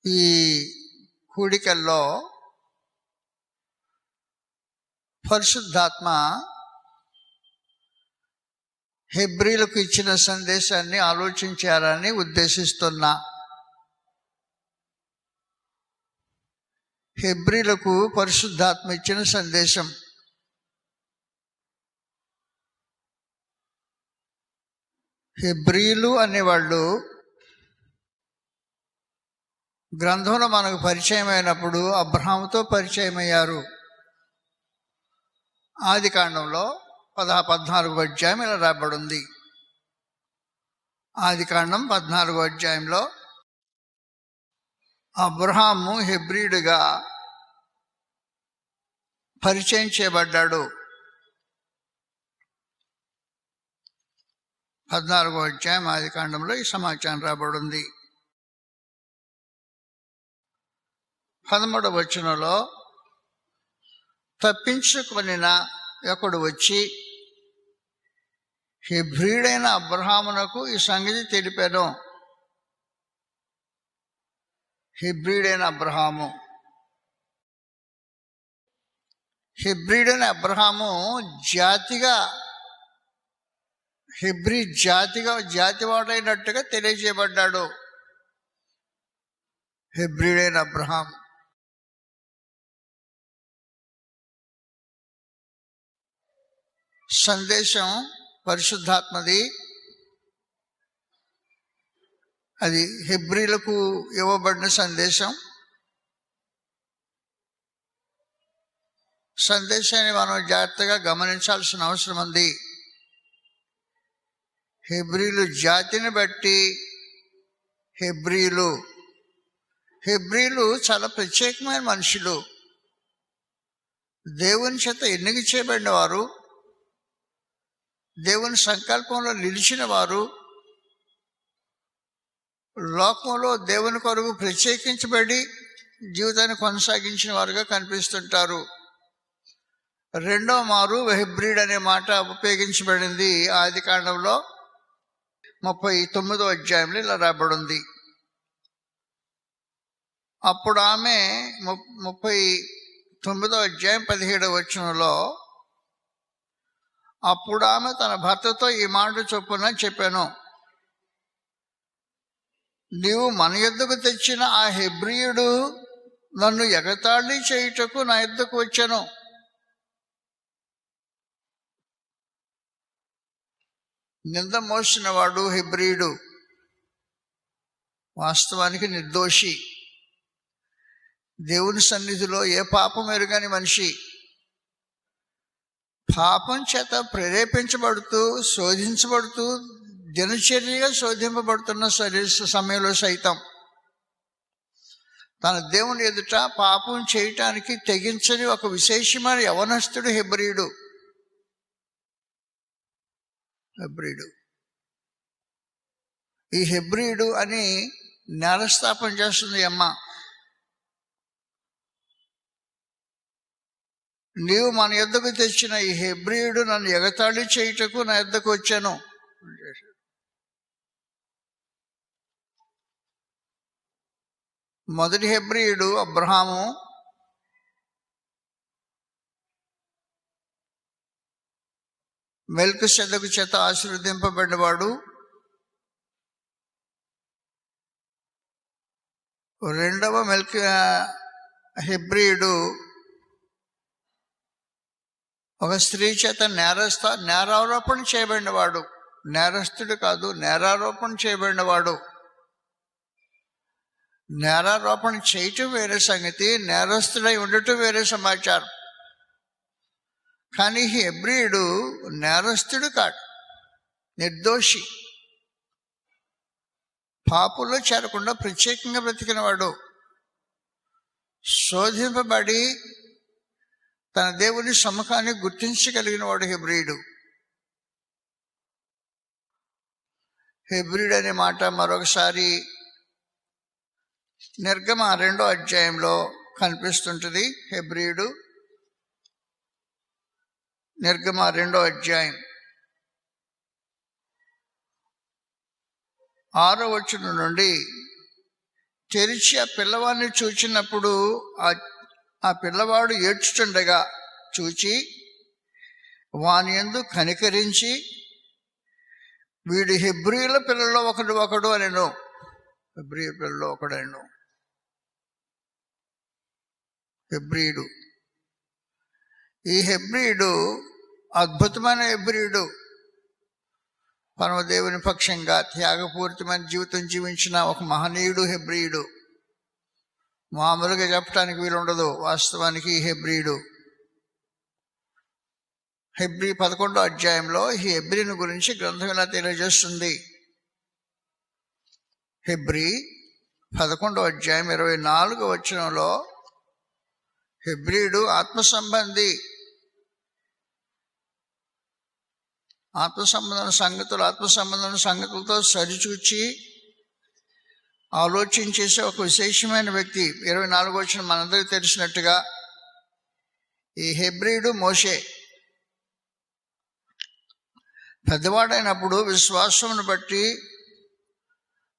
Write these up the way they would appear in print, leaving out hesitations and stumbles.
ఈ కూడికల్లో పరిశుద్ధాత్మ హెబ్రీలకు ఇచ్చిన సందేశాన్ని ఆలోచించారని ఉద్దేశిస్తున్నా. హెబ్రీలకు పరిశుద్ధాత్మ ఇచ్చిన సందేశం. హెబ్రీలు అనేవాళ్ళు గ్రంథంలో మనకు పరిచయం అయినప్పుడు అబ్రహాముతో పరిచయం అయ్యారు. ఆది కాండంలో 14వ అధ్యాయం ఇలా రాబడింది. ఆది కాండం 14వ అధ్యాయంలో అబ్రహాము హెబ్రీయుడిగా పరిచయం చేయబడ్డాడు. 14వ అధ్యాయం ఆది కాండంలో ఈ సమాచారం రాబడింది. 13వ వచనంలో తప్పించుకొనిన ఒకడు వచ్చి హెబ్రీయుడైన అబ్రహామునకు ఈ సంగతి తెలిపాను. హెబ్రీయుడైన అబ్రహాము, హెబ్రీయుడైన అబ్రహాము జాతిగా హెబ్రీ జాతివాడైనట్టుగా తెలియజేయబడ్డాడు. హెబ్రీయుడైన అబ్రహాము సందేశం పరిశుద్ధాత్మది. అది హెబ్రీలకు ఇవ్వబడిన సందేశం. సందేశాన్ని మనం జాగ్రత్తగా గమనించాల్సిన అవసరం ఉంది. హెబ్రీలు జాతిని బట్టి హెబ్రీలు చాలా ప్రత్యేకమైన మనుషులు. దేవుని చేత ఎన్నిక చేయబడిన వారు, దేవుని సంకల్పంలో నిలిచిన వారు, లోకంలో దేవుని కొరకు ప్రత్యేకించబడి జీవితాన్ని కొనసాగించిన వారుగా కనిపిస్తుంటారు. రెండో మారు హెబ్రీడ్ అనే మాట ఉపయోగించబడింది ఆది కాండంలో 39వ అధ్యాయంలో ఇలా రాబడింది. అప్పుడు ఆమె 39వ అధ్యాయం 17వ వచనంలో అప్పుడు ఆమె తన భర్తతో ఈ మాట చొప్పున చెప్పాను, నీవు మన యొద్దకు తెచ్చిన ఆ హెబ్రీయుడు నన్ను ఎగతాళి చేయుటకు నా యొద్దకు వచ్చాను. నింద మోసిన వాడు హెబ్రీయుడు వాస్తవానికి నిర్దోషి. దేవుని సన్నిధిలో ఏ పాపం ఎరుగని మనిషి. పాపం చేత ప్రేరేపించబడుతూ శోధించబడుతూ దినచర్యగా శోధింపబడుతున్న సమయంలో సైతం తన దేవుని ఎదుట పాపం చేయటానికి తెగించని ఒక విశేషమైన యవనస్తుడు హెబ్రీయుడు. ఈ హెబ్రీయుడు అని నేరస్థాపన చేస్తుంది అమ్మ. నీవు మన యొద్దకు తెచ్చిన ఈ హెబ్రీయుడు నన్ను ఎగతాళి చేయుటకు నా యొద్దకు వచ్చాను. మొదటి హెబ్రీయుడు అబ్రహాము. మెల్కీసెదెకు చేత ఆశీర్వదింపబడినవాడు. రెండవ హెబ్రీయుడు ఒక స్త్రీ చేత నేరారోపణ చేయబడినవాడు. నేరస్తుడు కాదు, నేరారోపణ చేయబడినవాడు. నేరారోపణ చేయటం వేరే సంగతి, నేరస్తుడై ఉండటం వేరే సమాచారం. కానీ హెబ్రీయుడు నేరస్తుడు కాడు, నిర్దోషి. పాపుల్లో చేరకుండా ప్రత్యేకంగా బ్రతికినవాడు. శోధింపబడి తన దేవుని సముఖాన్ని గుర్తించగలిగిన వాడు హెబ్రీయుడు. హెబ్రీయుడు అనే మాట మరొకసారి నిర్గమ 2వ అధ్యాయంలో కనిపిస్తుంటుంది. హెబ్రీయుడు నిర్గమ 2వ అధ్యాయం 6వ వచనం నుండి తెరిచి ఆ పిల్లవాడిని చూచినప్పుడు ఆ పిల్లవాడు ఏడ్చుచుండగా చూచి వాని యందు కనికరించి, వీడు హెబ్రీయుల పిల్లల్లో ఒకడు అనెను. హెబ్రీయుల పిల్లల్లో ఒకడను. హెబ్రీయుడు, ఈ హెబ్రీయుడు అద్భుతమైన హెబ్రీయుడు. పరమదేవుని పక్షంగా త్యాగపూరితమైన జీవితం జీవించిన ఒక మహనీయుడు హెబ్రీయుడు. మామూలుగా చెప్పడానికి వీలుండదు. వాస్తవానికి హెబ్రీయుడు. హెబ్రీ 11వ అధ్యాయంలో ఈ హెబ్రీని గురించి గ్రంథం ఇలా తెలియజేస్తుంది. హెబ్రీ 11వ అధ్యాయం 24వ వచనంలో హెబ్రీయుడు ఆత్మ సంబంధి, ఆత్మ సంబంధమైన సంగతులతో సరిచూచి ఆలోచించేసే ఒక విశేషమైన వ్యక్తి. 24వ వచనం మనందరికీ తెలిసినట్టుగా ఈ హెబ్రీయుడు మోషే. పెద్దవాడైనప్పుడు విశ్వాసమును బట్టి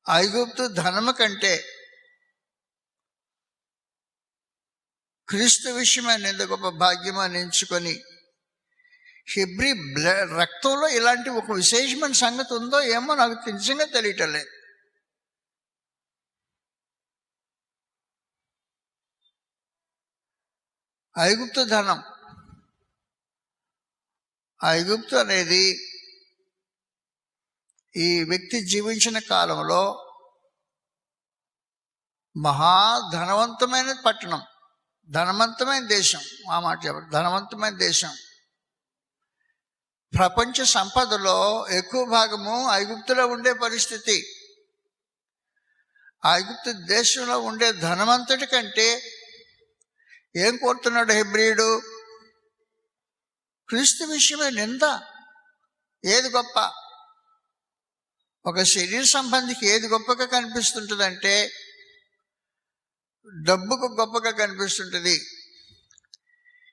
ఐగుప్తు ధనము కంటే క్రీస్తు విషయమైన ఎంత గొప్ప భాగ్యమని ఎంచుకొని, హెబ్రీ రక్తంలో ఇలాంటి ఒక విశేషమైన సంగతి ఉందో ఏమో నాకు నిజంగా తెలియటం లేదు. ఐగుప్తు ధనం, ఐగుప్తు అనేది ఈ వ్యక్తి జీవించిన కాలంలో మహాధనవంతమైన పట్టణం, ధనవంతమైన దేశం. ఆ మాట చెప్పండి, ధనవంతమైన దేశం. ప్రపంచ సంపదలో ఎక్కువ భాగము ఐగుప్తులో ఉండే పరిస్థితి. ఐగుప్తు దేశంలో ఉండే ధనవంతుడి కంటే ఏం కోరుతున్నాడు హెబ్రీయుడు? క్రీస్తు విషయమే నింద. ఏది గొప్ప? ఒక శరీర సంబంధికి ఏది గొప్పగా కనిపిస్తుంటుందంటే డబ్బుకు గొప్పగా కనిపిస్తుంటుంది.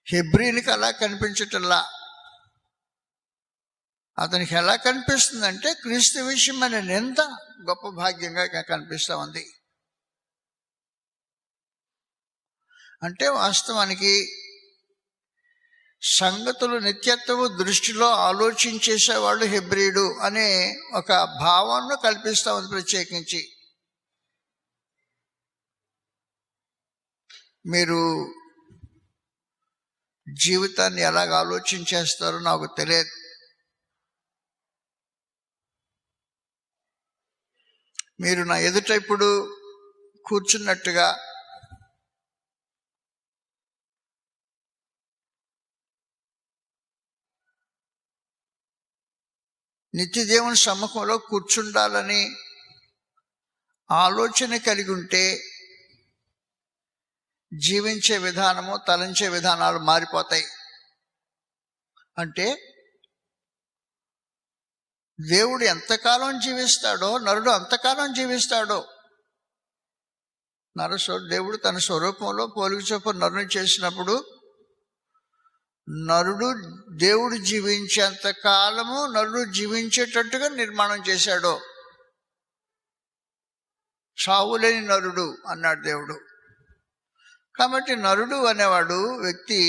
హెబ్రీనికి అలా కనిపించటల్లా. అతనికి ఎలా కనిపిస్తుందంటే క్రీస్తు విషయమైన నింద గొప్ప భాగ్యంగా కనిపిస్తూ ఉంది. అంటే వాస్తవానికి సంగతులు నిత్యత్వము దృష్టిలో ఆలోచించేసేవాళ్ళు హెబ్రీయుడు అనే ఒక భావాన్ని కల్పిస్తూ ఉంది. ప్రత్యేకించి మీరు జీవితాన్ని ఎలాగ ఆలోచించేస్తారో నాకు తెలియదు. మీరు నా ఎదుట ఇప్పుడు కూర్చున్నట్టుగా నిత్యదేవుని సమ్ముఖంలో కూర్చుండాలని ఆలోచన కలిగి ఉంటే జీవించే విధానము, తలంచే విధానాలు మారిపోతాయి. అంటే దేవుడు ఎంతకాలం జీవిస్తాడో నరుడు అంతకాలం జీవిస్తాడో. దేవుడు తన స్వరూపంలో పోలిక చొప్పున నరుని చేసినప్పుడు నరుడు దేవుడు జీవించేంత కాలము నరుడు జీవించేటట్టుగా నిర్మాణం చేశాడు. చావులేని నరుడు అన్నాడు దేవుడు. కాబట్టి నరుడు అనేవాడు వ్యక్తి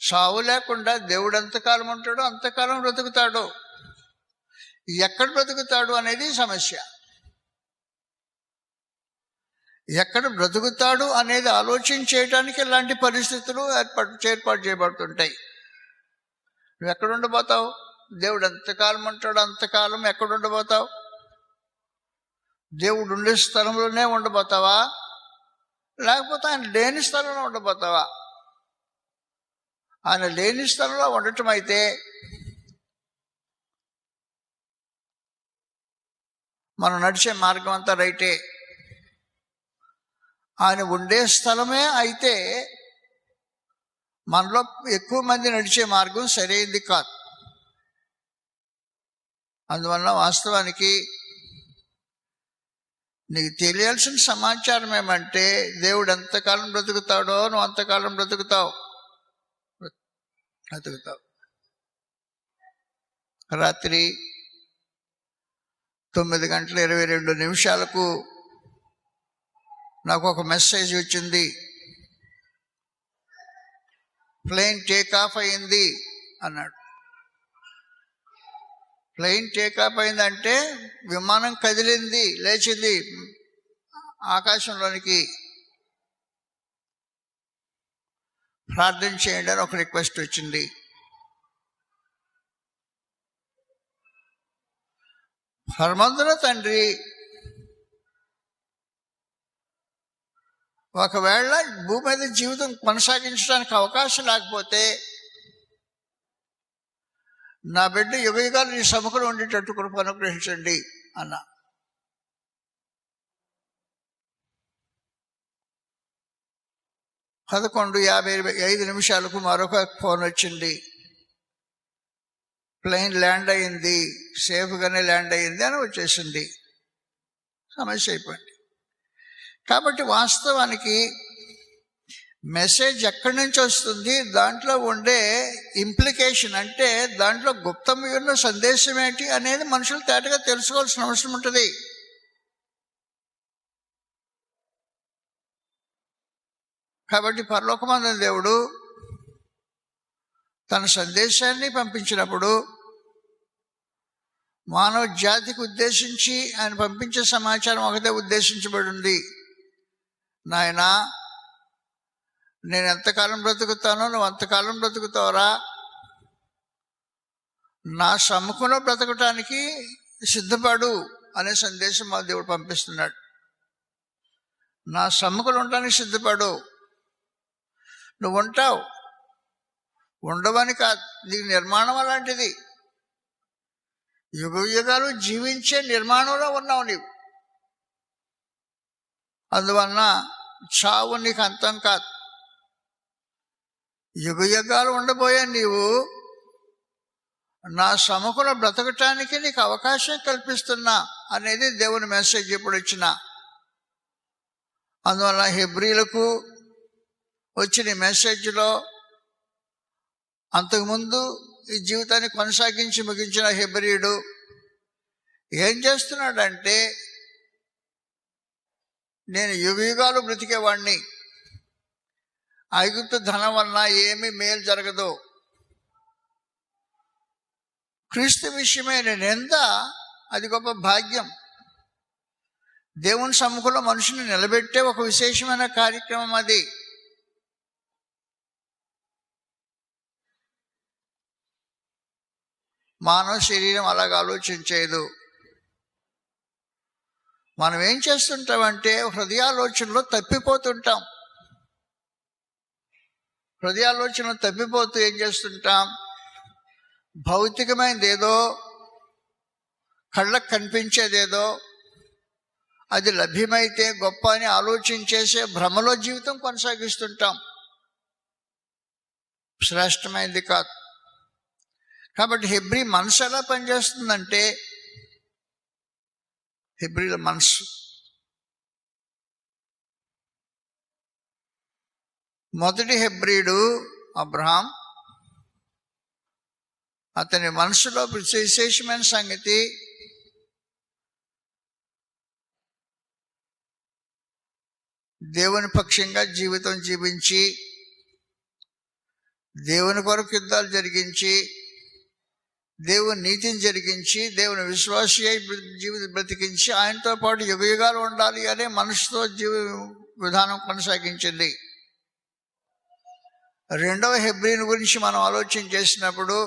చావు లేకుండా దేవుడు ఎంతకాలం ఉంటాడో అంతకాలం బ్రతుకుతాడు. ఎక్కడ బ్రతుకుతాడు అనేది సమస్య. ఎక్కడ బ్రతుకుతాడు అనేది ఆలోచన చేయడానికి ఇలాంటి పరిస్థితులు ఏర్పాటు చేయబడుతుంటాయి. నువ్వు ఎక్కడ ఉండబోతావు? దేవుడు ఎంతకాలం ఉంటాడు అంతకాలం ఎక్కడ ఉండబోతావు? దేవుడు ఉండే స్థలంలోనే ఉండబోతావా, లేకపోతే ఆయన లేని స్థలంలో ఉండబోతావా? ఆయన లేని స్థలంలో ఉండటం అయితే మనం నడిచే మార్గం అంతా రైటే. ఆయన ఉండే స్థలమే అయితే మనలో ఎక్కువ మంది నడిచే మార్గం సరైనది కాదు. అందువల్ల వాస్తవానికి నీకు తెలియాల్సిన సమాచారం ఏమంటే దేవుడు ఎంతకాలం బ్రతుకుతాడో నువ్వు అంతకాలం బ్రతుకుతావు. రాత్రి 9:22 నాకు ఒక మెసేజ్ వచ్చింది, ప్లేన్ టేక్ ఆఫ్ అయింది అన్నాడు. ప్లేన్ టేక్ ఆఫ్ అయిందంటే విమానం కదిలింది, లేచింది ఆకాశంలోనికి. ప్రార్థన చేయండి అని ఒక రిక్వెస్ట్ వచ్చింది. పరమందున తండ్రి, ఒకవేళ భూమి మీద జీవితం కొనసాగించడానికి అవకాశం లేకపోతే నా బిడ్డ యుగయుగాలు నీ సముఖంలో ఉండేటట్టు కృప అనుగ్రహించండి అన్న. 11:55 మరొక ఫోన్ వచ్చింది. ప్లేన్ ల్యాండ్ అయింది, సేఫ్గానే ల్యాండ్ అయింది అని వచ్చేసింది. సమస్య అయిపోయింది. కాబట్టి వాస్తవానికి మెసేజ్ ఎక్కడి నుంచి వస్తుంది, దాంట్లో ఉండే ఇంప్లికేషన్ అంటే దాంట్లో గుప్తమైన సందేశం ఏంటి అనేది మనుషులు తేటగా తెలుసుకోవాల్సిన అవసరం ఉంటుంది. కాబట్టి పరలోకమందున్న దేవుడు తన సందేశాన్ని పంపించినప్పుడు మానవ జాతికి ఉద్దేశించి ఆయన పంపించే సమాచారం ఒకటే ఉద్దేశించబడి ఉంది. నాయనా, నేను ఎంతకాలం బ్రతుకుతానో నువ్వు అంతకాలం బ్రతుకుతావురా, నా సమ్ముఖంలో బ్రతకటానికి సిద్ధపడు అనే సందేశం మా దేవుడు పంపిస్తున్నాడు. నా సమ్ముఖంలో ఉండడానికి సిద్ధపడు. నువ్వు ఉంటావు, ఉండవని కాదు, నీకు నిర్మాణం అలాంటిది. యుగ యుగాలు జీవించే నిర్మాణంలో ఉన్నావు నీవు. అందువలన చావు నీకు అంతం కాదు. యుగ యుగాలు ఉండబోయే నీవు నా సముఖంలో బ్రతకటానికి నీకు అవకాశం కల్పిస్తున్నా అనేది దేవుని మెసేజ్ ఎప్పుడు వచ్చినా. అందువల్ల హెబ్రీలకు వచ్చిన మెసేజ్లో అంతకుముందు ఈ జీవితాన్ని కొనసాగించి ముగించిన హెబ్రీయుడు ఏం చేస్తున్నాడంటే, నేను యుగయుగాలు బ్రతికేవాడిని, ఐగుప్తు ధనం వలన ఏమీ మేలు జరగదు, క్రీస్తు విషయమే నేను ఎంత, అది గొప్ప భాగ్యం. దేవుని సమ్ముఖంలో మనుషుని నిలబెట్టే ఒక విశేషమైన కార్యక్రమం అది. మానవ శరీరం అలాగ ఆలోచించేదు. మనం ఏం చేస్తుంటామంటే హృదయాలోచనలో తప్పిపోతుంటాం. హృదయాలోచనలో తప్పిపోతూ ఏం చేస్తుంటాం, భౌతికమైనది ఏదో, కళ్ళకు కనిపించేదేదో, అది లభ్యమైతే గొప్ప అని ఆలోచించేసే భ్రమలో జీవితం కొనసాగిస్తుంటాం. శ్రేష్టమైనది కాదు. కాబట్టి హెబ్రీ మనసు ఎలా పనిచేస్తుందంటే, హెబ్రీల మనసు మొదటి హెబ్రీడు అబ్రహాం. అతని మనసులో విశేషమైన సంగతి దేవుని పక్షంగా జీవితం జీవించి, దేవుని కొరకు యుద్ధాలు జరిగించి, దేవుని నీతిని జరిగించి, దేవుని విశ్వాసి అయి జీవితం బ్రతికించి ఆయనతో పాటు యుగయుగాలు ఉండాలి అనే మనసుతో విధానం కొనసాగించింది. రెండవ హెబ్రీని గురించి మనం ఆలోచన చేసినప్పుడు,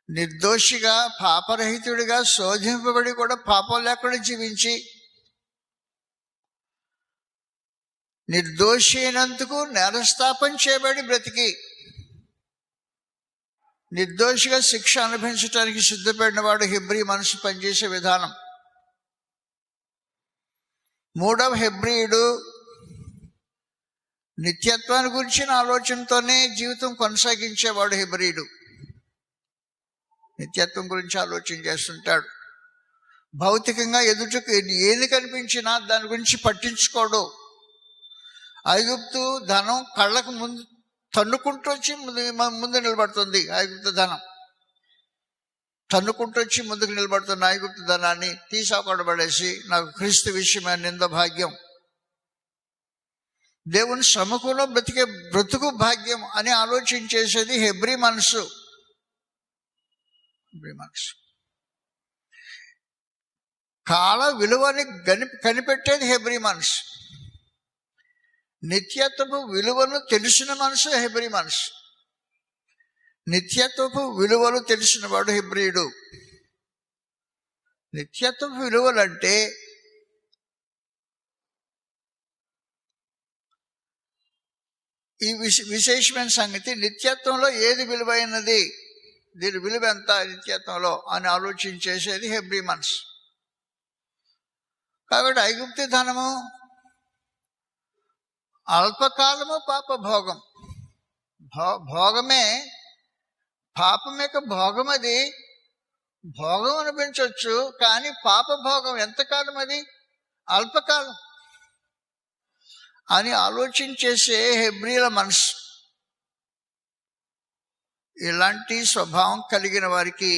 నిర్దోషిగా పాపరహితుడిగా శోధింపబడి కూడా పాపం లేకుండా జీవించి, నిర్దోషి అయినందుకు నేరస్థాపన చేయబడి బ్రతికి, నిర్దోషిగా శిక్ష అనుభవించడానికి సిద్ధపడిన వాడు హెబ్రీ మనసు పనిచేసే విధానం. మూడవ హెబ్రీయుడు నిత్యత్వాన్ని గురించిన ఆలోచనతోనే జీవితం కొనసాగించేవాడు హెబ్రీయుడు. నిత్యత్వం గురించి ఆలోచన చేస్తుంటాడు. భౌతికంగా ఎదుటకు ఏది కనిపించినా దాని గురించి పట్టించుకోడు. ఐగుప్తు ధనం కళ్ళకు ముందు తన్నుకుంటూ వచ్చి ముందు నిలబడుతుంది. ఐగుప్తు ధనం తన్నుకుంటూ వచ్చి ముందుకు నిలబడుతున్న ఐగుప్తు ధనాన్ని తీసాకొడబడేసి, నాకు క్రీస్తు విషయమైన నింద భాగ్యం దేవుని సముఖంలో బ్రతికే బ్రతుకు భాగ్యం అని ఆలోచించేసేది హెబ్రీ మనసు. కాల విలువని కనిపెట్టేది హెబ్రీ మనసు. నిత్యత్వపు విలువను తెలిసిన మనసు హెబ్రీ మనసు. నిత్యత్వపు విలువలు తెలిసిన వాడు హెబ్రీయుడు. నిత్యత్వపు విలువలు అంటే ఈ విశేషమైన సంగతి, నిత్యత్వంలో ఏది విలువైనది, దీని విలువ ఎంత నిత్యత్వంలో అని ఆలోచించేసేది హెబ్రీ మనసు. కాబట్టి ఐగుప్తి ధనము అల్పకాలము పాప భోగం. భోగమే పాపం యొక్క భోగం. అది భోగం అనిపించవచ్చు, కానీ పాప భోగం ఎంతకాలం? అది అల్పకాలం అని ఆలోచించేసే హెబ్రీల మనసు. ఇలాంటి స్వభావం కలిగిన వారికి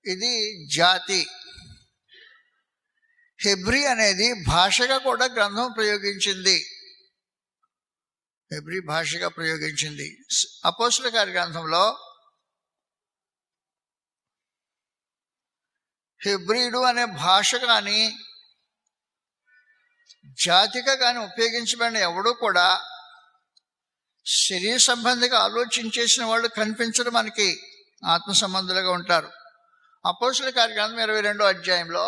ఇది జాతి. హెబ్రీ అనేది భాషగా కూడా గ్రంథం ప్రయోగించింది. హెబ్రీ భాషగా ప్రయోగించింది. అపోస్తలుల కార్య గ్రంథంలో హెబ్రీయుడు అనే భాష కానీ జాతిగా కానీ ఉపయోగించబడిన ఎవడూ కూడా శరీర సంబంధిగా ఆలోచించేసిన వాళ్ళు కనిపించడం మనకి ఆత్మ సంబంధులుగా ఉంటారు. అపోస్తలుల కార్య గ్రంథం 22వ అధ్యాయంలో,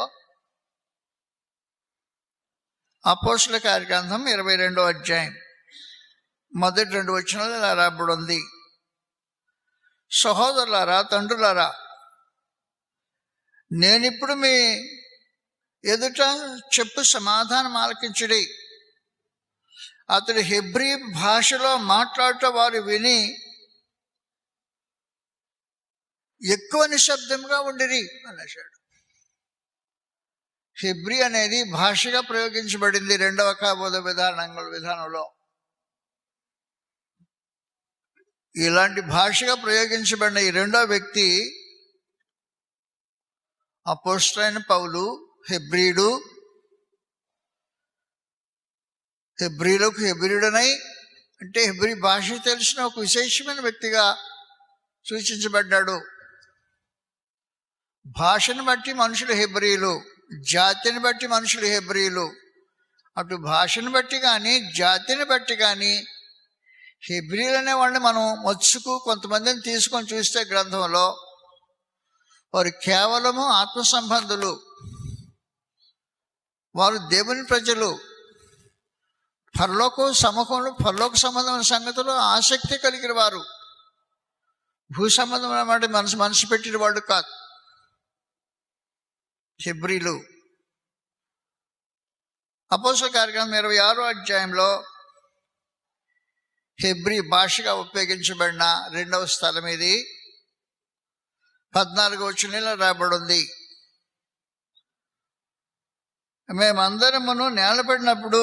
అపోస్తలుల కార్య గ్రంథం 22వ అధ్యాయం మొదటి 2 వచనాలు ఇలా రాబడి ఉంది. సహోదరులారా, తండ్రులారా, నేనిప్పుడు మీ ఎదుట చెప్పు సమాధానం ఆలకించుడి. అతడు హెబ్రీ భాషలో మాట్లాడట వారు విని ఎక్కువ నిశ్శబ్దంగా ఉండిరి అనేసాడు. హెబ్రీ అనేది భాషగా ప్రయోగించబడింది 2వ కాబోధ విధానంలో. ఇలాంటి భాషగా ప్రయోగించబడిన ఈ 2వ వ్యక్తి అపోస్తలుడైన పౌలు. హెబ్రీయుడు, హెబ్రీలకు హెబ్రీయుడనై అంటే హెబ్రీ భాష తెలిసిన ఒక విశేషమైన వ్యక్తిగా సూచించబడ్డాడు. భాషను బట్టి మనుషులు హెబ్రీయులు, జాతిని బట్టి మనుషులు హెబ్రీయులు. అటు భాషను బట్టి కానీ జాతిని బట్టి కానీ హెబ్రీయులు అనే వాళ్ళని మనం మత్సుకు కొంతమందిని తీసుకొని చూస్తే గ్రంథంలో వారు కేవలము ఆత్మ సంబంధులు. వారు దేవుని ప్రజలు. పరలోక సంబంధమైన సంగతులు ఆసక్తి కలిగిన వారు. భూ సంబంధమైన మాట మనసు పెట్టిన వాడు కాదు హెబ్రీలు. అపోస్తలుల కార్య గ్రంథం 26వ అధ్యాయంలో హెబ్రీ భాషగా ఉపయోగించబడిన 2వ స్థలం ఇది. 14వ వచనంలో రాబడి ఉంది. మేమందరమును నేలపడినప్పుడు,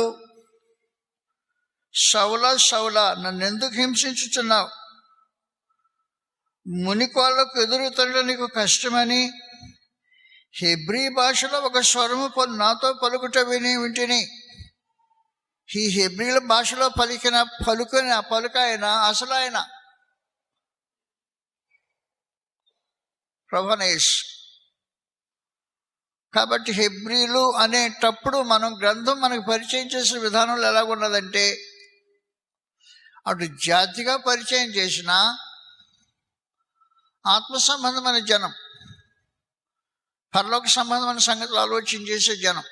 సౌలా సౌలా, నన్ను ఎందుకు హింసించుచున్నావు? మునికోళ్లకు ఎదురుతంటే నీకు కష్టమని హెబ్రీ భాషలో ఒక స్వరము నాతో పలుకుట వింటిని. ఈ హెబ్రీల భాషలో పలుకైన అసలు ఆయన ప్రభనేష్. కాబట్టి హెబ్రీలు అనేటప్పుడు మనం గ్రంథం మనకు పరిచయం చేసిన విధానంలో ఎలాగున్నదంటే, అటు జాతిగా పరిచయం చేసిన ఆత్మ సంబంధమైన జనం, పరలోక సంబంధమైన సంగతులు ఆలోచన చేసే జనం,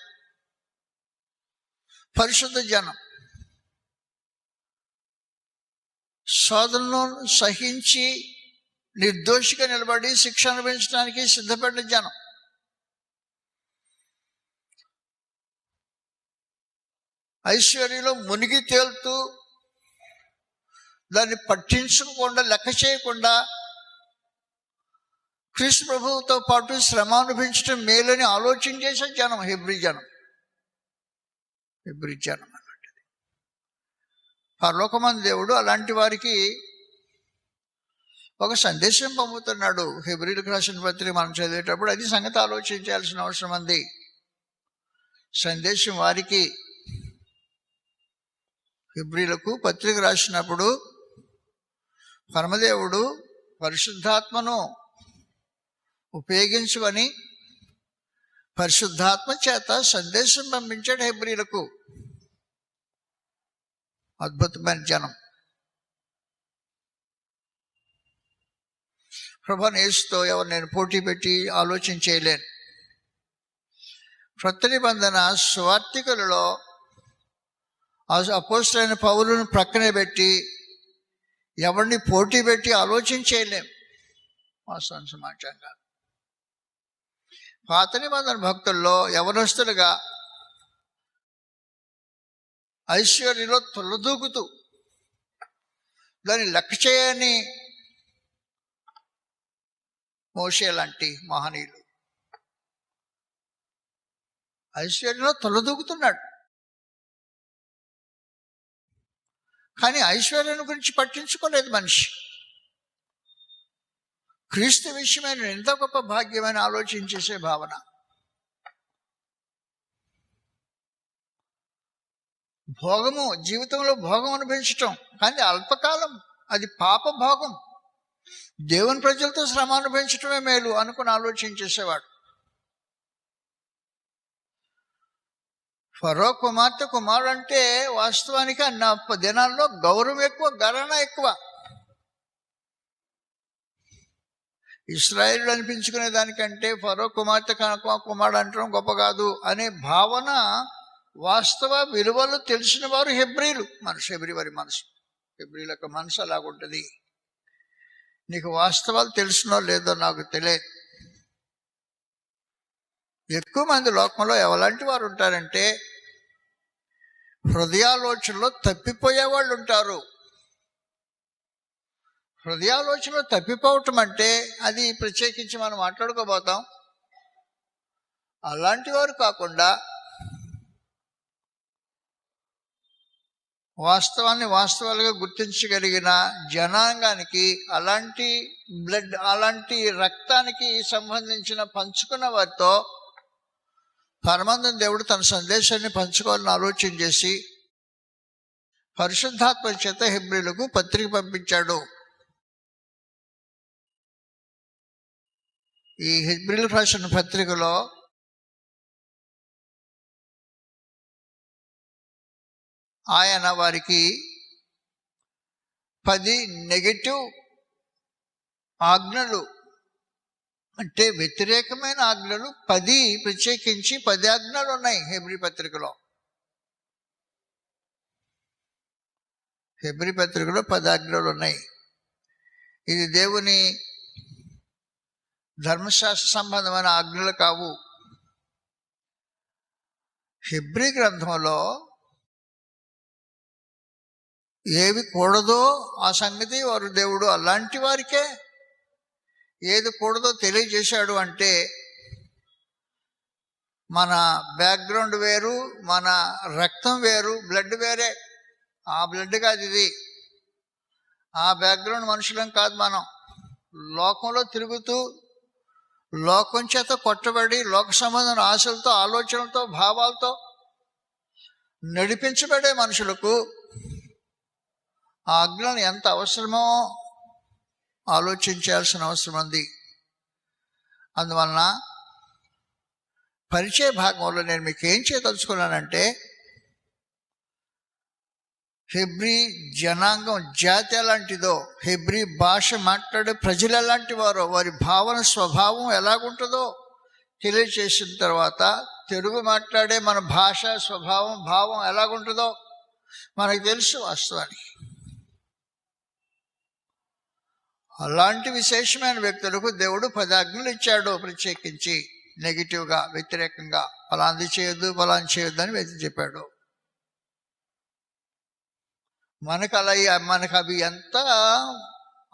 పరిశుద్ధ జనం, శోధనను సహించి నిర్దోషిగా నిలబడి శిక్ష అనుభవించడానికి సిద్ధపడిన జనం. ఐశ్వర్యంలో మునిగి తేలుతూ దాన్ని పట్టించుకోకుండా లెక్క చేయకుండా క్రీస్తు ప్రభువుతో పాటు శ్రమ అనుభవించడం మేలని ఆలోచన చేసే జనం హెబ్రీ జనం. అలాంటిది. పరలోకమందు దేవుడు అలాంటి వారికి ఒక సందేశం పంపుతున్నాడు. హెబ్రీలకు రాసిన పత్రిక మనం చదివేటప్పుడు అది సంగతి ఆలోచించాల్సిన అవసరం ఉంది. సందేశం వారికి హెబ్రీలకు పత్రిక రాసినప్పుడు పరమదేవుడు పరిశుద్ధాత్మను ఉపయోగించుకొని పరిశుద్ధాత్మ చేత సందేశం పంపించాడు హెబ్రీలకు. అద్భుతమైన జనం. ప్రభువుని యేసుతో ఎవరు నేను పోటీ పెట్టి ఆలోచన చేయలేను. క్రొత్త నిబంధన సువార్తికులలో అపోస్తలుడైన పౌలును ప్రక్కనే పెట్టి ఎవరిని పోటీ పెట్టి ఆలోచన చేయలేం. వాస్తవం సమాచారంగా పాత నిబంధన భక్తుల్లో యవనస్తులుగా ఐశ్వర్యంలో తొలదూకుతూ దాన్ని లెక్క చేయని మోషే లాంటి మహనీయులు ఐశ్వర్యంలో తొలదూకుతున్నాడు. కానీ ఐశ్వర్యం గురించి పట్టించుకోలేదు మనిషి. క్రీస్తు విషయమైన ఎంత గొప్ప భాగ్యమైన ఆలోచించేసే భావన. భోగము, జీవితంలో భోగం అనుభవించటం, కానీ అల్పకాలం, అది పాప భోగం. దేవుని ప్రజలతో శ్రమ అనుభవించటమే మేలు అనుకుని ఆలోచించేసేవాడు. ఫరో కుమార్తె కుమారుడు అంటే వాస్తవానికి అన్న దినాల్లో గౌరవం ఎక్కువ, గణన ఎక్కువ. ఇశ్రాయేలు అనిపించుకునే దానికంటే ఫరో కుమార్తె కుమారుడు అంటడం గొప్ప కాదు అనే భావన, వాస్తవ విలువలు తెలిసిన వారు హెబ్రీలు. హెబ్రీ వారి మనసు, హెబ్రీల యొక్క మనసు అలాగుంటుంది. నీకు వాస్తవాలు తెలిసినో లేదో నాకు తెలియదు. ఎక్కువ మంది లోకంలో ఎవలాంటి వారు ఉంటారంటే హృదయాలోచనలో తప్పిపోయే వాళ్ళు ఉంటారు. హృదయాలోచనలో తప్పిపోవటం అంటే అది ప్రత్యేకించి మనం మాట్లాడుకోబోతాం. అలాంటి వారు కాకుండా వాస్తవాన్ని వాస్తవాలుగా గుర్తించగలిగిన జనాంగానికి, అలాంటి రక్తానికి సంబంధించిన పంచుకున్న వారితో పరమానంద దేవుడు తన సందేశాన్ని పంచుకోవాలని ఆలోచన చేసి పరిశుద్ధాత్మ చేత హెబ్రీలకు పత్రిక పంపించాడు. ఈ హెబ్రీలకు రాసిన పత్రికలో ఆయన వారికి 10 నెగటివ్ ఆజ్ఞలు, అంటే వ్యతిరేకమైన ఆజ్ఞలు 10, ప్రత్యేకించి 10 ఆజ్ఞలు ఉన్నాయి హెబ్రీ పత్రికలో. హెబ్రీ పత్రికలో 10 ఆజ్ఞలు ఉన్నాయి. ఇది దేవుని ధర్మశాస్త్ర సంబంధమైన ఆజ్ఞలు కావు. హెబ్రీ గ్రంథంలో ఏవి కూడదో ఆ సంగతి వారు దేవుడు అలాంటి వారికే ఏది కూడదో తెలియజేశాడు. అంటే మన బ్యాక్గ్రౌండ్ వేరు, మన రక్తం వేరు, బ్లడ్ వేరే. ఆ బ్లడ్ కాదు ఇది, ఆ బ్యాక్గ్రౌండ్ మనుషులం కాదు. మనం లోకంలో తిరుగుతూ లోకం చేత కొట్టబడి లోక సంబంధమైన ఆశలతో, ఆలోచనలతో, భావాలతో నడిపించబడే మనుషులకు ఆ ఆజ్ఞలు ఎంత అవసరమో ఆలోచించాల్సిన అవసరం ఉంది. అందువలన పరిచయ భాగంలో నేను మీకు ఏం చేయదలుచుకున్నానంటే, హెబ్రీ జనాంగం జాతి ఎలాంటిదో, హెబ్రీ భాష మాట్లాడే ప్రజలు ఎలాంటి వారో, వారి భావన స్వభావం ఎలాగుంటుందో తెలియచేసిన తర్వాత తెలుగు మాట్లాడే మన భాష స్వభావం, భావం ఎలాగుంటుందో మనకు తెలుసు వాస్తవానికి. అలాంటి విశేషమైన వ్యక్తులకు దేవుడు 10 ఆజ్ఞలు ఇచ్చాడు. ప్రత్యేకించి నెగిటివ్గా, వ్యతిరేకంగా ఫలాంది చేయొద్దు, ఫలాంది చేయొద్దు అని చెప్పాడు. మనకు అవి ఎంత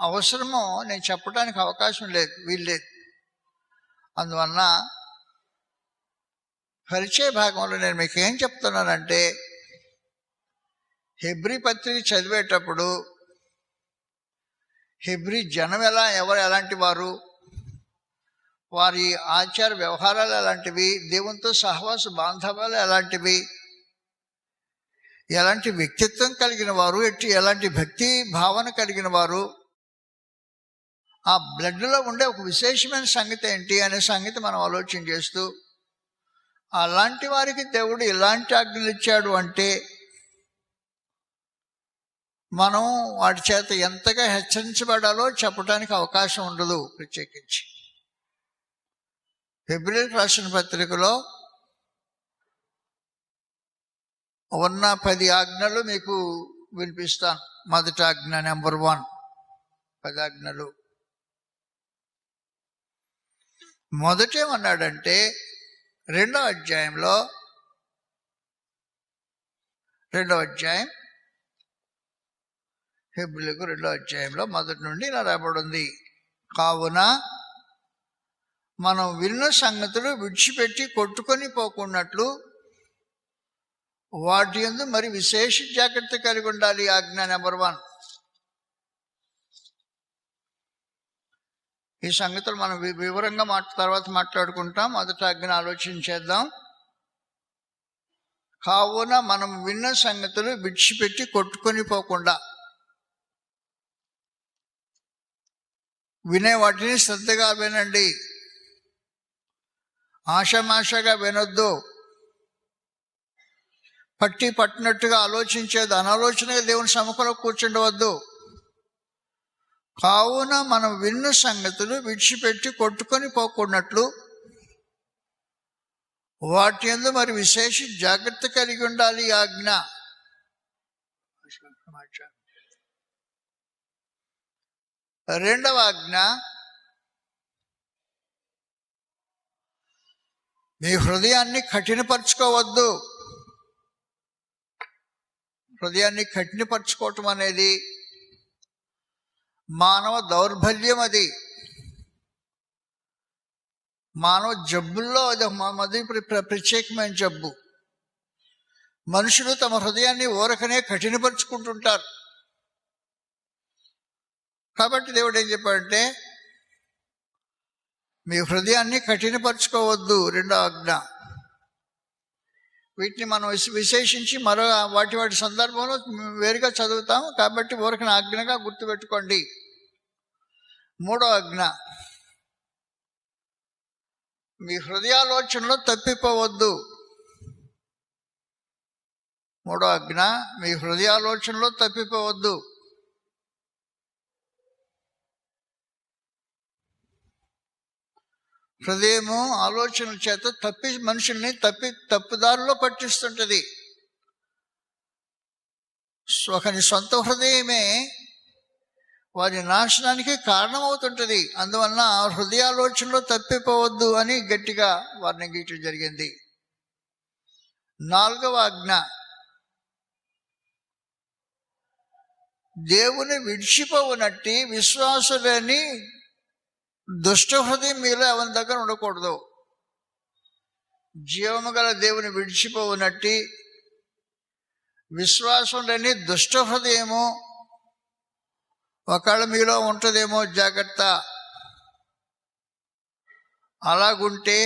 అవసరమో నేను చెప్పడానికి అవకాశం లేదు, వీల్లేదు. అందువలన పరిచయ భాగంలో నేను మీకు ఏం చెప్తున్నానంటే, హెబ్రీ పత్రిక చదివేటప్పుడు హెబ్రీ జనం ఎవరు ఎలాంటి వారు, వారి ఆచార వ్యవహారాలు ఎలాంటివి, దేవునితో సహవాస బాంధవ్యాలు ఎలాంటివి, ఎలాంటి వ్యక్తిత్వం కలిగిన వారు, ఎలాంటి భక్తి భావన కలిగిన వారు, ఆ బ్లడ్లో ఉండే ఒక విశేషమైన సంగతి ఏంటి అనే సంగతి మనం ఆలోచన చేస్తూ, అలాంటి వారికి దేవుడు ఇలాంటి ఆజ్ఞలు ఇచ్చాడు అంటే మనం వాటి చేత ఎంతగా హెచ్చరించబడాలో చెప్పడానికి అవకాశం ఉండదు. ప్రత్యేకించి ఫిబ్రవరికి రాసిన పత్రికలో ఉన్న 10 ఆజ్ఞలు మీకు వినిపిస్తాను. మొదటి ఆజ్ఞ నెంబర్ 1, 10 ఆజ్ఞలు. మొదటేమన్నాడంటే 2వ అధ్యాయంలో, 2వ అధ్యాయం హెబ్రీయులకు 2వ అధ్యాయంలో మొదటి నుండి ఇలా రాబడింది. కావున మనం విన్న సంగతులు విడిచిపెట్టి కొట్టుకొని పోకున్నట్లు వాటి యందు మరి విశేష జాగ్రత్త కలిగి ఉండాలి. ఆజ్ఞ నెంబర్ 1. ఈ సంగతులు మనం వివరంగా తర్వాత మాట్లాడుకుంటాం. మొదటి ఆజ్ఞను ఆలోచన చేద్దాం. కావున మనం విన్న సంగతులు విడిచిపెట్టి కొట్టుకొని పోకుండా, వినే వాటిని శ్రద్ధగా వినండి, ఆషామాషగా వినొద్దు, పట్టినట్టుగా ఆలోచించేది అనాలోచనగా దేవుని సముఖంలో కూర్చుండవద్దు. కావున మనం విన్న సంగతులు విడిచిపెట్టి కొట్టుకొని పోకున్నట్లు వాటి యందు మరి విశేష జాగ్రత్త కలిగి ఉండాలి. ఆజ్ఞ. రెండవ ఆజ్ఞ, మీ హృదయాన్ని కఠినపరచుకోవద్దు. హృదయాన్ని కఠినపరచుకోవటం అనేది మానవ దౌర్బల్యం. అది మానవ జబ్బుల్లో అది ప్రత్యేకమైన జబ్బు. మనుషులు తమ హృదయాన్ని ఊరకనే కఠినపరుచుకుంటుంటారు. కాబట్టి దేవుడు ఏం చెప్పాడంటే మీ హృదయాన్ని కఠినపరచుకోవద్దు. 2వ ఆజ్ఞ. వీటిని మనం విశేషించి మరో వాటి సందర్భంలో వేరుగా చదువుతాం. కాబట్టి ఊరకన ఆజ్ఞగా గుర్తుపెట్టుకోండి. 3వ ఆజ్ఞ, మీ హృదయాలోచనలో తప్పిపోవద్దు. 3వ ఆజ్ఞ, మీ హృదయాలోచనలో తప్పిపోవద్దు. హృదయము ఆలోచనల చేత మనుషుల్ని తప్పుదారిలో పట్టిస్తుంటది. ఒకని సొంత హృదయమే వారి నాశనానికి కారణమవుతుంటది. అందువలన హృదయాలోచనలో తప్పిపోవద్దు అని గట్టిగా వారిని గీయటం జరిగింది. 4వ ఆజ్ఞ, దేవుని విడిచిపోవునట్టి విశ్వాసులని దుష్ట హృదయం మీలో ఎవరి దగ్గర ఉండకూడదు. జీవము గల దేవుని విడిచిపోవునట్టి విశ్వాసం లేని దుష్ట హృదయము ఒకళ్ళ మీలో ఉంటుందేమో, జాగ్రత్త. అలాగుంటే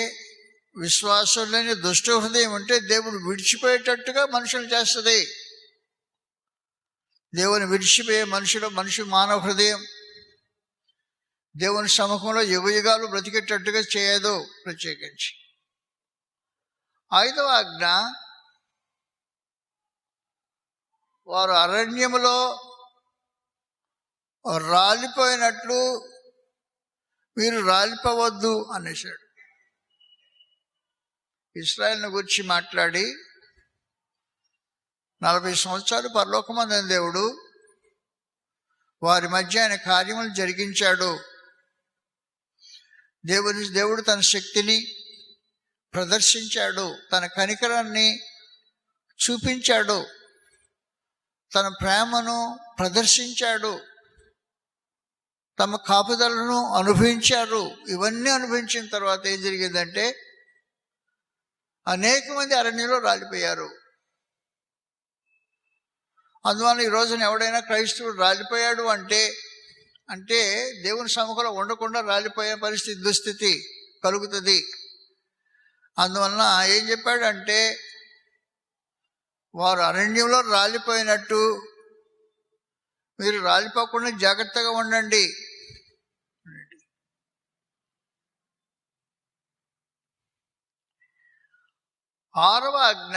విశ్వాసం లేని దుష్ట హృదయం ఉంటే దేవుడు విడిచిపోయేటట్టుగా మనుషులు చేస్తుంది. దేవుని విడిచిపోయే మానవ హృదయం దేవుని సముఖంలో యుగయుగాలు బ్రతికేటట్టుగా చేయదు. ప్రత్యేకించి 5వ ఆజ్ఞ, వారు అరణ్యములో రాలిపోయినట్లు మీరు రాలిపోవద్దు అనేసాడు. ఇశ్రాయేలును గురించి మాట్లాడి 40 సంవత్సరాలు పరలోకమందిన దేవుడు వారి మధ్య ఆయన కార్యములు జరిగించాడు. దేవుడు తన శక్తిని ప్రదర్శించాడు, తన కనికరాన్ని చూపించాడు, తన ప్రేమను ప్రదర్శించాడు, తమ కాపుదలను అనుభవించారు. ఇవన్నీ అనుభవించిన తర్వాత ఏం జరిగిందంటే అనేక మంది అరణ్యంలో రాలిపోయారు. అందువల్ల ఈ రోజున ఎవడైనా క్రైస్తవుడు రాలిపోయాడు అంటే దేవుని సముఖంలో ఉండకుండా రాలిపోయే దుస్థితి కలుగుతుంది. అందువలన ఏం చెప్పాడంటే వారు అరణ్యంలో రాలిపోయినట్టు మీరు రాలిపోకుండా జాగ్రత్తగా ఉండండి. 6వ ఆజ్ఞ.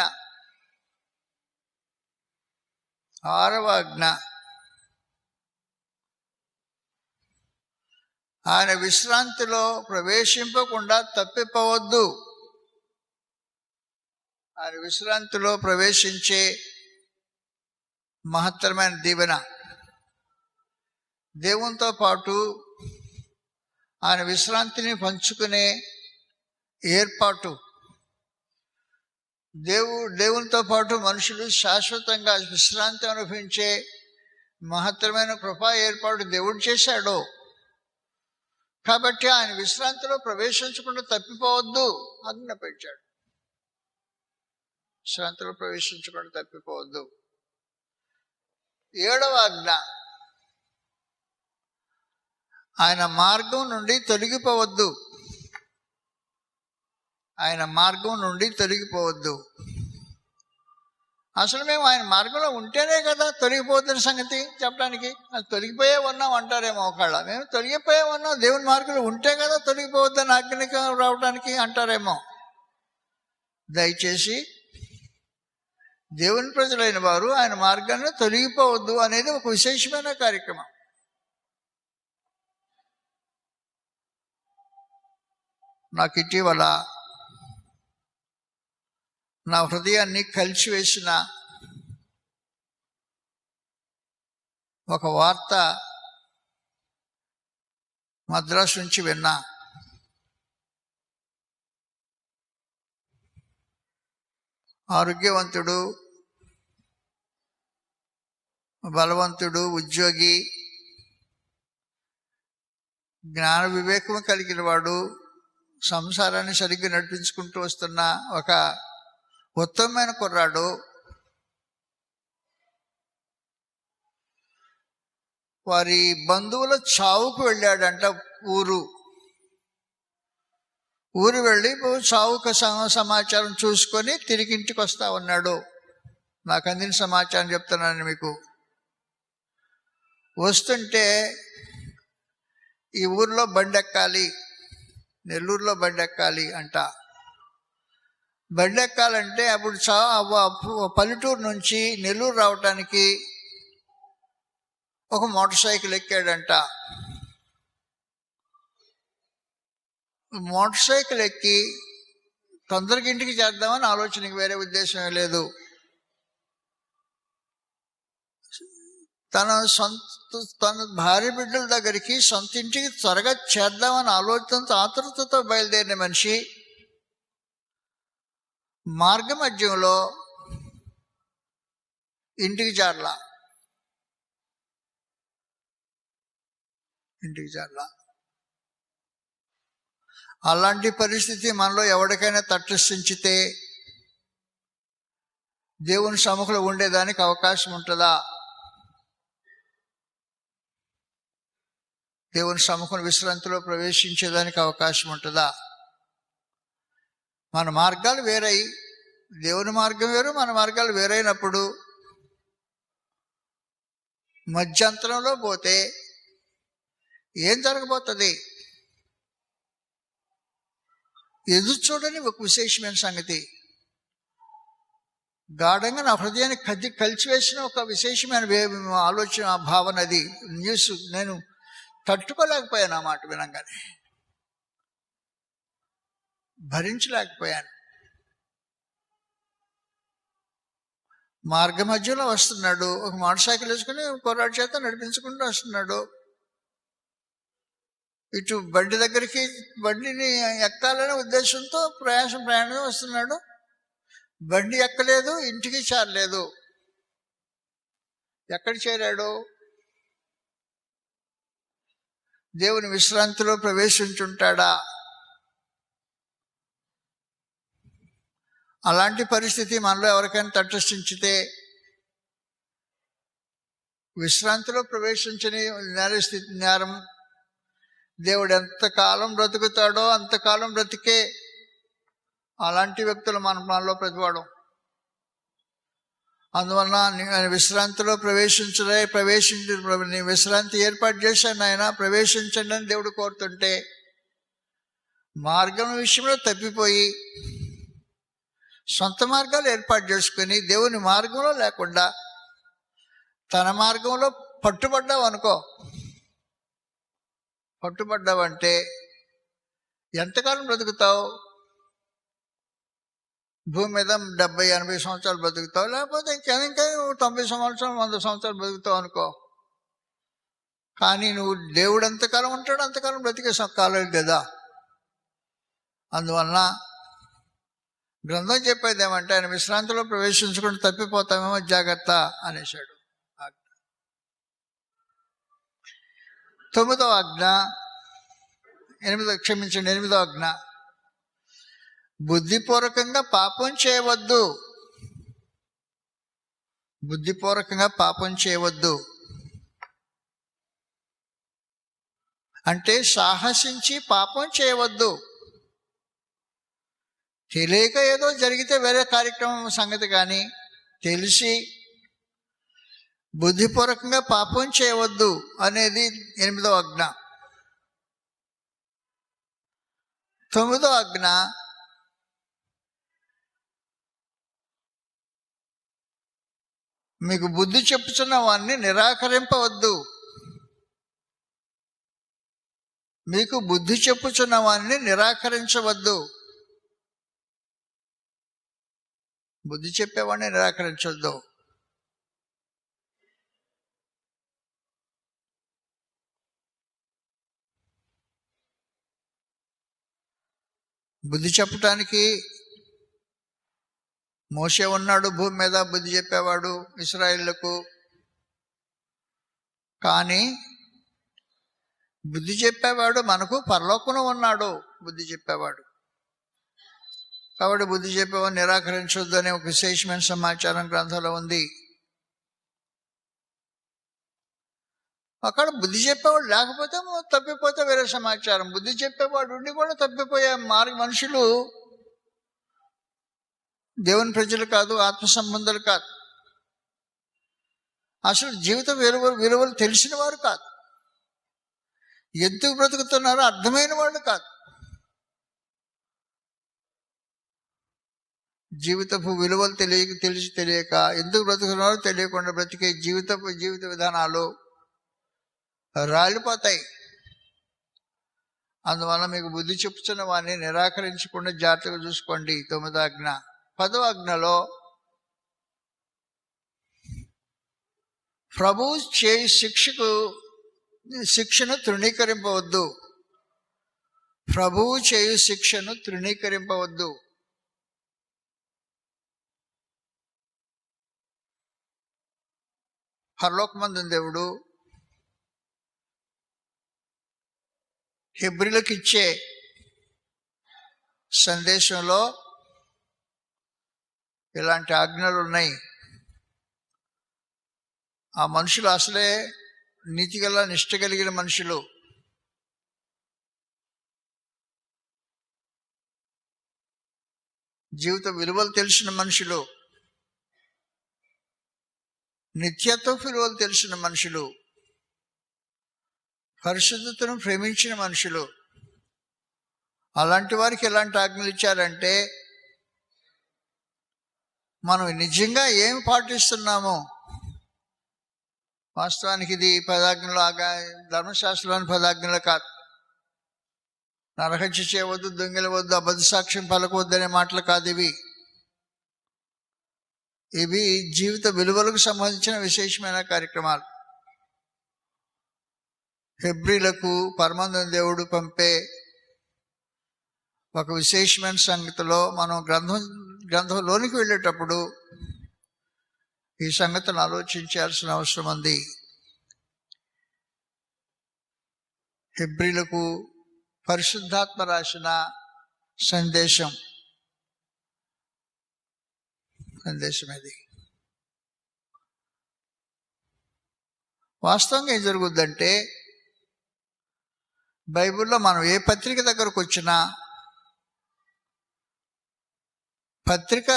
6వ ఆజ్ఞ, ఆయన విశ్రాంతిలో ప్రవేశింపకుండా తప్పిపోవద్దు. ఆయన విశ్రాంతిలో ప్రవేశించే మహత్తరమైన దీవెన, దేవునితో పాటు ఆయన విశ్రాంతిని పంచుకునే ఏర్పాటు, దేవునితో పాటు మనుషులు శాశ్వతంగా విశ్రాంతి అనుభవించే మహత్తరమైన కృపా ఏర్పాటు దేవుడు చేశాడు. కాబట్టి ఆయన విశ్రాంతిలో ప్రవేశించకుండా తప్పిపోవద్దు ఆజ్ఞాపించాడు. విశ్రాంతిలో ప్రవేశించకుండా తప్పిపోవద్దు. 7వ ఆజ్ఞ, ఆయన మార్గం నుండి తొలగిపోవద్దు. ఆయన మార్గం నుండి తొలగిపోవద్దు. అసలు మేము ఆయన మార్గంలో ఉంటేనే కదా తొలగిపోతున్న సంగతి చెప్పడానికి. అది తొలగిపోయే ఉన్నాం అంటారేమో ఒకళ్ళ. మేము తొలగిపోయే ఉన్నాం, దేవుని మార్గంలో ఉంటే కదా తొలగిపోవద్దని ఆజ్ఞకి రావడానికి అంటారేమో. దయచేసి దేవుని ప్రజలైన వారు ఆయన మార్గాన్ని తొలగిపోవద్దు అనేది ఒక విశేషమైన కార్యక్రమం. నాకు ఇటీవల నా హృదయాన్ని కలిసివేసిన ఒక వార్త మద్రాసు నుంచి విన్నా. ఆరోగ్యవంతుడు, బలవంతుడు, ఉద్యోగి, జ్ఞాన వివేకం కలిగిన వాడు, సంసారాన్ని సరిగ్గా నడిపించుకుంటూ వస్తున్న ఒక ఉత్తమమైన కుర్రాడు వారి బంధువుల చావుకు వెళ్ళాడంట. ఊరు వెళ్ళి చావుకు సమాచారం చూసుకొని తిరిగి ఇంటికి వస్తా ఉన్నాడు. నాకు అందిన సమాచారం చెప్తున్నాను మీకు. వస్తుంటే ఈ ఊర్లో బండెక్కాలి, నెల్లూరులో బండెక్కాలి అంట. బండెక్కాలంటే అప్పుడు పల్లెటూరు నుంచి నెల్లూరు రావటానికి ఒక మోటార్ సైకిల్ ఎక్కాడంట. మోటార్ సైకిల్ ఎక్కి తొందరగా ఇంటికి చేద్దామని ఆలోచనకి, వేరే ఉద్దేశం లేదు. తన భార్య బిడ్డల దగ్గరికి సొంత ఇంటికి త్వరగా చేద్దామని ఆలోచనతో ఆతృతతో బయలుదేరిన మనిషి మార్గ మధ్యంలో ఇంటికి చేరలా. అలాంటి పరిస్థితి మనలో ఎవరికైనా తటస్థించితే దేవుని సముఖంలో ఉండేదానికి అవకాశం ఉంటుందా? దేవుని సముఖం విశ్రాంతిలో ప్రవేశించేదానికి అవకాశం ఉంటుందా? మన మార్గాలు వేరై, దేవుని మార్గం వేరు, మన మార్గాలు వేరైనప్పుడు మధ్యంతరంలో పోతే ఏం జరగబోతుంది? ఎదురు చూడని ఒక విశేషమైన సంగతి. గాఢంగా నా హృదయాన్ని కలిసివేసిన ఒక విశేషమైన ఆలోచన, భావన, అది న్యూస్. నేను తట్టుకోలేకపోయాను. ఆ మాట వినంగానే భరించలేకపోయాను. మార్గ మధ్యలో వస్తున్నాడు, ఒక మోటార్ సైకిల్ వేసుకుని కుర్రాడి చేత నడిపించుకుంటూ వస్తున్నాడు. ఇటు బండిని ఎక్కాలనే ఉద్దేశంతో ప్రయాణం వస్తున్నాడు. బండి ఎక్కలేదు, ఇంటికి చేరలేదు. ఎక్కడ చేరాడు? దేవుని విశ్రాంతిలో ప్రవేశించుంటాడా? అలాంటి పరిస్థితి మనలో ఎవరికైనా తటస్థించితే, విశ్రాంతిలో ప్రవేశించని నేరం, దేవుడు ఎంతకాలం బ్రతుకుతాడో అంతకాలం బ్రతికే అలాంటి వ్యక్తులు మనలో ప్రతివాడు. అందువలన నేను విశ్రాంతిలో నీ విశ్రాంతి ఏర్పాటు చేశాను ఆయన, ప్రవేశించండి అని దేవుడు కోరుతుంటే మార్గం విషయంలో తప్పిపోయి సొంత మార్గాలు ఏర్పాటు చేసుకుని దేవుని మార్గంలో లేకుండా తన మార్గంలో పట్టుబడ్డావు అనుకో. పట్టుబడ్డావంటే ఎంతకాలం బ్రతుకుతావు? భూమి మీద 70-80 సంవత్సరాలు బ్రతుకుతావు, లేకపోతే ఇంకా 90 సంవత్సరాలు 100 సంవత్సరాలు బ్రతుకుతావు అనుకో. కానీ నువ్వు దేవుడు ఎంతకాలం ఉంటాడు అంతకాలం బ్రతికే కాలం కదా. అందువలన గ్రంథం చెప్పేది ఏమంటే ఆయన విశ్రాంతిలో ప్రవేశించుకుంటూ తప్పిపోతామేమో జాగ్రత్త అనేశాడు. 9వ ఆజ్ఞ, 8వ ఆజ్ఞ, బుద్ధిపూర్వకంగా పాపం చేయవద్దు. బుద్ధిపూర్వకంగా పాపం చేయవద్దు అంటే సాహసించి పాపం చేయవద్దు. తెలియక ఏదో జరిగితే వేరే కార్యక్రమం సంగతి, కానీ తెలిసి బుద్ధిపూర్వకంగా పాపం చేయవద్దు అనేది 8వ ఆజ్ఞ. 9వ ఆజ్ఞ, మీకు బుద్ధి చెప్పుచున్న వాడిని నిరాకరింపవద్దు. మీకు బుద్ధి చెప్పుచున్న వాడిని నిరాకరించవద్దు. బుద్ధి చెప్పేవాడిని నిరాకరించవద్దు. బుద్ధి చెప్పటానికి మోషే ఉన్నాడు భూమి మీద, బుద్ధి చెప్పేవాడు ఇశ్రాయేలుకు. కానీ బుద్ధి చెప్పేవాడు మనకు పరలోకంలో ఉన్నాడు బుద్ధి చెప్పేవాడు. కాబట్టి బుద్ధి చెప్పేవాడు నిరాకరించొద్దు అనే ఒక విశేషమైన సమాచారం గ్రంథంలో ఉంది. అక్కడ బుద్ధి చెప్పేవాడు లేకపోతే తప్పిపోతే వేరే సమాచారం. బుద్ధి చెప్పేవాడు ఉండి కూడా తప్పిపోయే మనుషులు దేవుని ప్రజలు కాదు, ఆత్మ సంబంధాలు కాదు, అసలు జీవిత విలువలు తెలిసిన వారు కాదు, ఎందుకు బ్రతుకుతున్నారో అర్థమైన వాళ్ళు కాదు. జీవితపు విలువలు తెలియక ఎందుకు బ్రతుకుతున్నారో తెలియకుండా బ్రతికే జీవిత విధానాలు రాలిపోతాయి. అందువల్ల మీకు బుద్ధి చెప్పుతున్న వాడిని నిరాకరించకుండా జాగ్రత్తగా చూసుకోండి. 9వ ఆజ్ఞ. 10వ ఆజ్ఞలో ప్రభువు చేయి శిక్షను తృణీకరింపవద్దు. ప్రభువు చేయు శిక్షను తృణీకరింపవద్దు. పరలోకమందున్న దేవుడు హెబ్రీలకు ఇచ్చే సందేశంలో ఇలాంటి ఆజ్ఞలు ఉన్నాయి. ఆ మనుషులు అసలే నీతిగల నిష్ట కలిగిన మనుషులు. జీవిత విలువలు తెలిసిన మనుషులు, నిత్యత్వ విలువలు తెలిసిన మనుషులు, పరిశుద్ధతను ప్రేమించిన మనుషులు. అలాంటి వారికి ఎలాంటి ఆజ్ఞలు ఇచ్చారంటే మనం నిజంగా ఏం పాటిస్తున్నామో. వాస్తవానికి ఇది 10 ఆజ్ఞలు ధర్మశాస్త్రంలోని 10 ఆజ్ఞలు కాదు. నరహత్య చేయవద్దు, దొంగిలవద్దు, అబద్ధ సాక్ష్యం పలకవద్దు అనే మాటలు కాదు ఇవి. ఇవి జీవిత విలువలకు సంబంధించిన విశేషమైన కార్యక్రమాలు. హెబ్రీలకు పరమందున్న దేవుడు పంపే ఒక విశేషమైన సంగతిలో మనం గ్రంథంలోనికి వెళ్ళేటప్పుడు ఈ సంగతిని ఆలోచించాల్సిన అవసరం ఉంది. హెబ్రీలకు పరిశుద్ధాత్మ రాసిన సందేశం ఇది. వాస్తవంగా ఏం జరుగుద్దంటే బైబిల్లో మనం ఏ పత్రిక దగ్గరకు వచ్చినా పత్రిక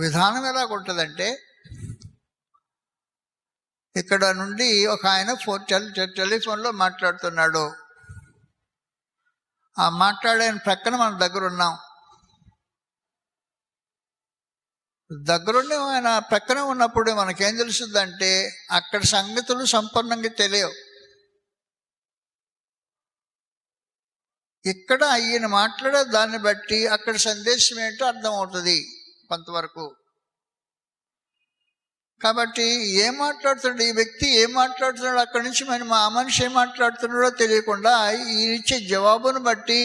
విధానం ఎలాగుంటుందంటే ఇక్కడ నుండి ఒక ఆయన టెలిఫోన్లో మాట్లాడుతున్నాడు. ఆ మాట్లాడే ప్రక్కన మన దగ్గర ఉన్నాం. దగ్గరుండి ఆయన ప్రక్కన ఉన్నప్పుడు మనకేం తెలుస్తుందంటే అక్కడ సంగతులు సంపూర్ణంగా తెలియవు. ఇక్కడ ఈయన మాట్లాడే దాన్ని బట్టి అక్కడ సందేశం ఏంటో అర్థమవుతుంది కొంతవరకు. కాబట్టి ఏం మాట్లాడుతున్నాడు ఈ వ్యక్తి, ఏం మాట్లాడుతున్నాడు అక్కడి నుంచి మనం ఆ మనిషి ఏం మాట్లాడుతున్నాడో తెలియకుండా ఈయన ఇచ్చే జవాబును బట్టి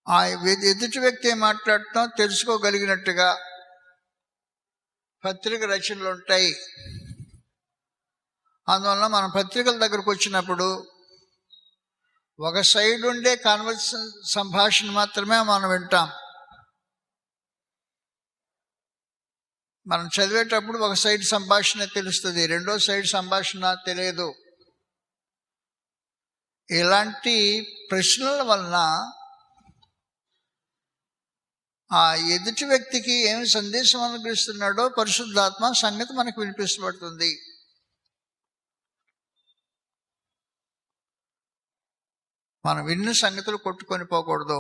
ఆ ఎదుటి వ్యక్తి ఏం మాట్లాడుతున్నాం తెలుసుకోగలిగినట్టుగా పత్రిక రచనలు ఉంటాయి. అందువల్ల మనం పత్రికల దగ్గరకు వచ్చినప్పుడు ఒక సైడ్ ఉండే సంభాషణ మాత్రమే మనం వింటాం. మనం చదివేటప్పుడు ఒక సైడ్ సంభాషణ తెలుస్తుంది, రెండో సైడ్ సంభాషణ తెలియదు. ఇలాంటి ప్రశ్నల వలన ఆ ఎదుటి వ్యక్తికి ఏమి సందేశం అనుగ్రహిస్తున్నాడో పరిశుద్ధాత్మ సంగతి మనకు వినిపించబడుతుంది. మనం విన్న సంగతులు కొట్టుకొని పోకూడదు.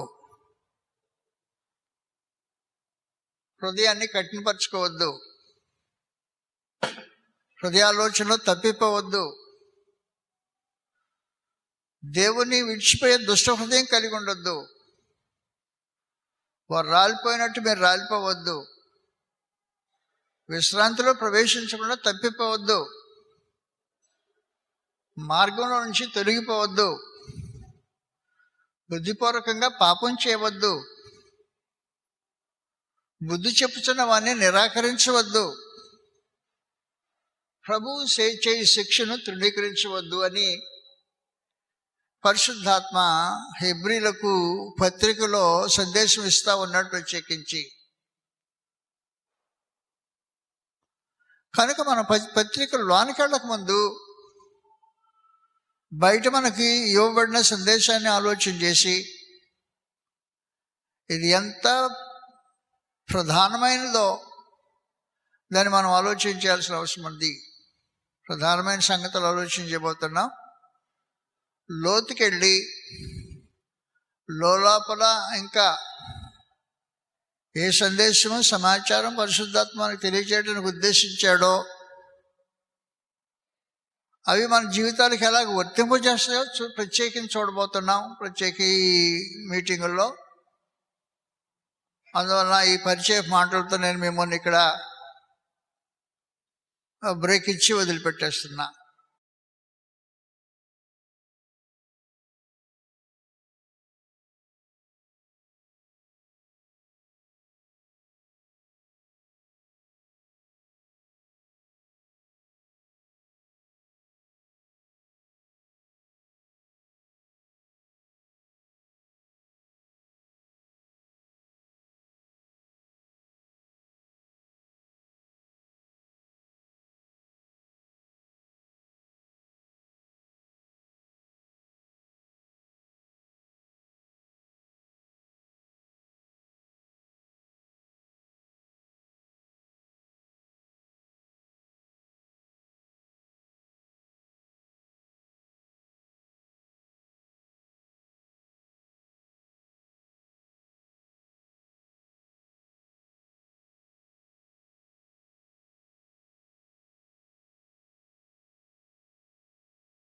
హృదయాన్ని కఠినపరచుకోవద్దు, హృదయాలోచనలో తప్పిపోవద్దు. దేవుని విడిచిపోయే దుష్ట హృదయం కలిగి ఉండొద్దు. వారు రాలిపోయినట్టు మీరు రాలిపోవద్దు. విశ్రాంతిలో ప్రవేశించకుండా తప్పిపోవద్దు. మార్గంలో నుంచి తొలగిపోవద్దు. బుద్ధిపూర్వకంగా పాపం చేయవద్దు. బుద్ధి చెప్పుచున్న వారిని నిరాకరించవద్దు. ప్రభువు చేయి శిక్షను తృణీకరించవద్దు అని పరిశుద్ధాత్మ హెబ్రీలకు పత్రికలో సందేశం ఇస్తా ఉన్నట్టు ప్రత్యేకించి. కనుక మన పత్రికలు లోనికి ముందు బయట మనకి ఇవ్వబడిన సందేశాన్ని ఆలోచన చేసి ఇది ఎంత ప్రధానమైనదో దాన్ని మనం ఆలోచించాల్సిన అవసరం ఉంది. ప్రధానమైన సంగతులు ఆలోచించబోతున్నాం. లోతుకెళ్ళి లోపల ఇంకా ఏ సందేశము సమాచారం పరిశుద్ధాత్మ మనకు తెలియజేయడానికి ఉద్దేశించాడో అవి మన జీవితాలకు ఎలాగ వర్తింపజేస్తాయో ప్రత్యేకించి చూడబోతున్నాం ప్రత్యేక ఈ మీటింగుల్లో. అందువల్ల ఈ పరిచయ మాటలతో నేను మిమ్మల్ని ఇక్కడ బ్రేక్ ఇచ్చి వదిలిపెట్టేస్తున్నా.